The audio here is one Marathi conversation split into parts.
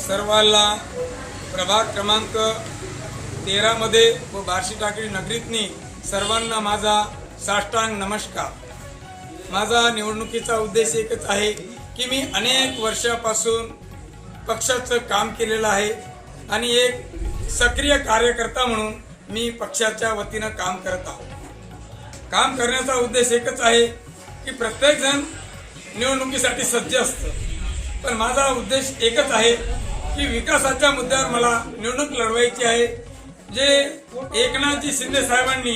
सर्वांना प्रभाग क्रमांक 13 मध्ये व बार्शी टाकळी नगरीतनी सर्वांना माझा साष्टांग नमस्कार। माझा निवडणुकीचा उद्देश एकच आहे की मी अनेक वर्षापासून पक्षाचं काम केलेलं आहे आणि एक सक्रिय कार्यकर्ता म्हणून मी पक्षाच्या वतीनं काम करत आहोत। काम करण्याचा उद्देश एकच आहे की प्रत्येक जण निवडणुकीसाठी सज्ज असतं, पण माझा उद्देश एकच आहे की विकासाच्या मुद्द्यावर मला निवडणूक लढवायची आहे। जे एकनाथजी शिंदे साहेबांनी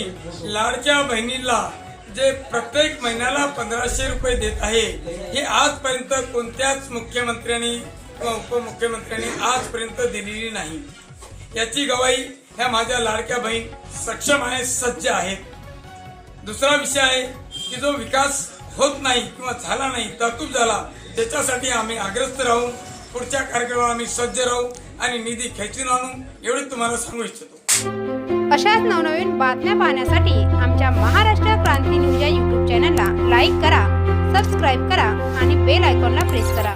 लाडक्या बहिणीला जे प्रत्येक महिन्याला 1500 रुपये देत आहे, हे आजपर्यंत कोणत्याच मुख्यमंत्र्यांनी किंवा उपमुख्यमंत्र्यांनी आजपर्यंत दिलेली नाही। याची गवाही ह्या माझ्या लाडक्या बहीण सक्षम आहे, सज्ज आहेत। दुसरा विषय आहे की जो विकास होत नाही किंवा झाला नाही, तरतूद झाला, त्याच्यासाठी आम्ही आग्रस्त राहू, पुढच्या कार्यक्रमाला आम्ही सज्ज राहू आणि निधी खेचून आणू, एवढे तुम्हाला सांगू इच्छितो। अशाच नवनवीन बातम्या पाहण्यासाठी आमच्या महाराष्ट्र क्रांती न्यूज या YouTube चॅनलला लाईक करा, सबस्क्राईब करा आणि बेल आयकॉनला प्रेस करा।